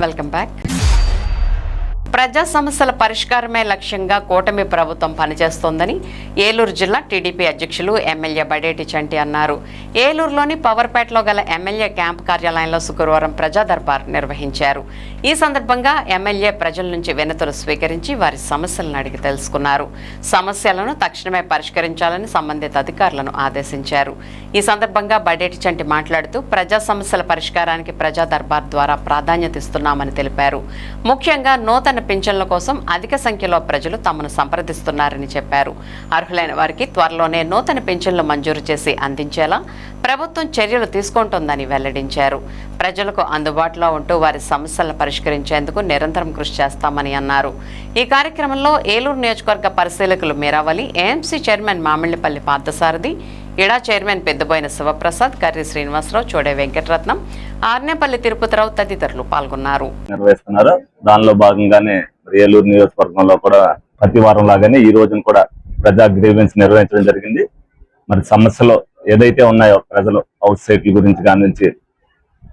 Welcome back. ప్రజా సమస్యల పరిష్కారమే లక్ష్యంగా కూటమి ప్రభుత్వం పనిచేస్తోందని ఏలూరు జిల్లా టీడీపీ అధ్యక్షులు ఎమ్మెల్యే బడేటి చంటి అన్నారు. ఏలూరులోని పవర్పేటలో గల ఎమ్మెల్యే క్యాంప్ కార్యాలయంలో శుక్రవారం ప్రజా దర్బార్ నిర్వహించారు. ఈ సందర్భంగా ఎమ్మెల్యే ప్రజల నుంచి వినతులు స్వీకరించి వారి సమస్యలను అడిగి తెలుసుకున్నారు. సమస్యలను తక్షణమే పరిష్కరించాలని సంబంధిత అధికారులను ఆదేశించారు. ఈ సందర్భంగా బడేటి చంటి మాట్లాడుతూ ప్రజా సమస్యల పరిష్కారానికి ప్రజా దర్బార్ ద్వారా ప్రాధాన్యత ఇస్తున్నామని తెలిపారు. ముఖ్యంగా నూతన పింఛన్ల కోసం అధిక సంఖ్యలో ప్రజలు తమను సంప్రదిస్తున్నారని చెప్పారు. అర్హులైన వారికి త్వరలోనే నూతన పింఛన్లు మంజూరు చేసి అందించేలా ప్రభుత్వం చర్యలు తీసుకుంటోందని వెల్లడించారు. ప్రజలకు అందుబాటులో ఉంటూ వారి సమస్యలను పరిష్కరించేందుకు నిరంతరం కృషి చేస్తామని అన్నారు. ఈ కార్యక్రమంలో ఏలూరు నియోజకవర్గ పరిశీలకులు మీరావళి, ఏఎంసీ చైర్మన్ మామిళ్లపల్లి పార్థసారథి, ఇడా చైర్మన్ పెద్దబోయిన శివప్రసాద్, కర్రి శ్రీనివాసరావు, చోడే వెంకటరత్నం, ఆర్నేపల్లి తిరుపతిరావు తదితరులు పాల్గొన్నారు. దానిలో భాగంగానే ఏలూరు నియోజకవర్గంలో కూడా ప్రతి వారం లాగానే ఈ రోజున కూడా ప్రజా గ్రీవెన్స్ నిర్వహించడం జరిగింది. మరి సమస్యలు ఏదైతే ఉన్నాయో ప్రజలు హౌస్ సైకిల్ గురించి కానించి,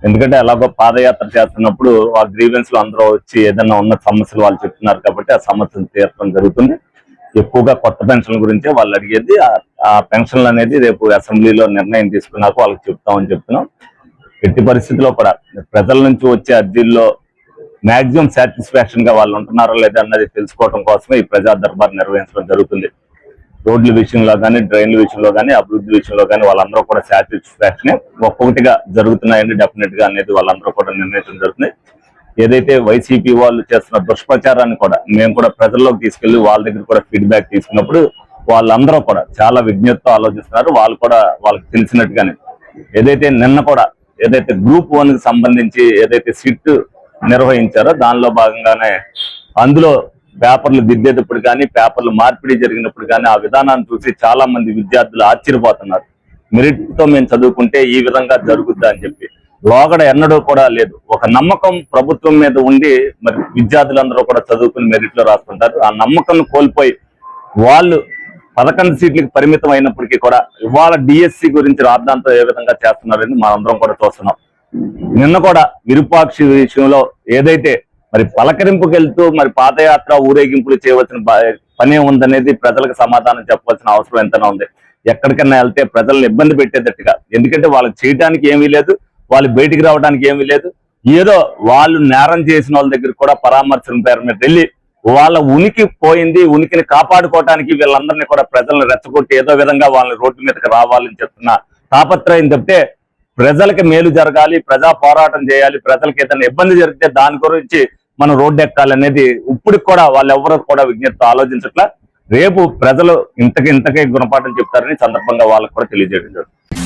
ఎందుకంటే అలాగో పాదయాత్ర చేస్తున్నప్పుడు ఆ గ్రీవెన్స్ లో అందరూ వచ్చి ఏదైనా ఉన్న సమస్యలు వాళ్ళు చెప్తున్నారు కాబట్టి ఆ సమస్యలు తీర్చడం జరుగుతుంది. ఎక్కువగా కొత్త పెన్షన్ల గురించే వాళ్ళు అడిగేది. ఆ పెన్షన్లు అనేది రేపు అసెంబ్లీలో నిర్ణయం తీసుకున్నాక వాళ్ళకి చెప్తామని చెప్తున్నాం. ఎట్టి పరిస్థితుల్లో కూడా ప్రజల నుంచి వచ్చే అర్జీల్లో మాక్సిమం సాటిస్ఫాక్షన్ గా వాళ్ళు ఉంటున్నారో లేదా అన్నది తెలుసుకోవడం కోసమే ఈ ప్రజా దర్బార్ నిర్వహించడం జరుగుతుంది. రోడ్ల విషయంలో కానీ, డ్రైన్ల విషయంలో కానీ, అభివృద్ధి విషయంలో కానీ వాళ్ళందరూ కూడా సాటిస్ఫాక్షన్ ఒక్కొక్కటిగా జరుగుతున్నాయండి డెఫినెట్ గా అనేది వాళ్ళందరూ కూడా నిర్ణయించడం జరుగుతుంది. ఏదైతే వైసీపీ వాళ్ళు చేస్తున్న దుష్ప్రచారాన్ని కూడా మేము కూడా ప్రజల్లోకి తీసుకెళ్లి వాళ్ళ దగ్గర కూడా ఫీడ్బ్యాక్ తీసుకున్నప్పుడు వాళ్ళందరూ కూడా చాలా విజ్ఞతతో ఆలోచిస్తున్నారు. వాళ్ళు కూడా వాళ్ళకి తెలిసినట్టుగానే ఏదైతే నిన్న కూడా ఏదైతే గ్రూప్ 1 కి సంబంధించి ఏదైతే సిట్ నిర్వహించారో దానిలో భాగంగానే అందులో పేపర్లు దిద్దేటప్పుడు కానీ, పేపర్లు మార్పిడి జరిగినప్పుడు కానీ ఆ విధానాన్ని చూసి చాలా మంది విద్యార్థులు ఆశ్చర్యపోతున్నారు. మెరిట్ తో మేము చదువుకుంటే ఈ విధంగా జరుగుద్దా అని చెప్పి. లోగడ ఎన్నడూ కూడా లేదు. ఒక నమ్మకం ప్రభుత్వం మీద ఉండి మరి విద్యార్థులందరూ కూడా చదువుకుని మెరిట్ లో రాసుకుంటారు. ఆ నమ్మకం కోల్పోయి వాళ్ళు 11 సీట్లకు పరిమితం అయినప్పటికీ కూడా ఇవాళ డిఎస్సి గురించి రాద్దాంతో ఏ విధంగా చేస్తున్నారని మనందరం కూడా చూస్తున్నాం. నిన్న కూడా విరూపాక్షి విషయంలో ఏదైతే మరి పలకరింపుకి వెళ్తూ మరి పాదయాత్ర ఊరేగింపులు చేయవలసిన పనే ఉందనేది ప్రజలకు సమాధానం చెప్పవలసిన అవసరం ఎంతైనా ఉంది. ఎక్కడికైనా వెళ్తే ప్రజలను ఇబ్బంది పెట్టేటట్టుగా, ఎందుకంటే వాళ్ళకి చేయడానికి ఏమీ లేదు, వాళ్ళు బయటికి రావడానికి ఏమీ లేదు. ఏదో వాళ్ళు నేరం చేసిన వాళ్ళ దగ్గర కూడా పరామర్శన పేరు మీద వెళ్ళి వాళ్ళ ఉనికి పోయింది, ఉనికిని కాపాడుకోవడానికి వీళ్ళందరినీ కూడా ప్రజలను రెచ్చగొట్టి ఏదో విధంగా వాళ్ళని రోడ్డు మీదకి రావాలని చెప్తున్న తాపత్రయం తప్పితే ప్రజలకి మేలు జరగాలి, ప్రజా పోరాటం చేయాలి, ప్రజలకు ఏదైనా ఇబ్బంది జరిగితే దాని గురించి మనం రోడ్డు ఎక్కాలనేది ఇప్పటికి కూడా వాళ్ళెవరూ కూడా విజ్ఞప్తితో ఆలోచించట్లా. రేపు ప్రజలు ఇంతకే గుణపాఠం చెప్తారని సందర్భంగా వాళ్ళకు కూడా తెలియజేయడం జరుగుతుంది.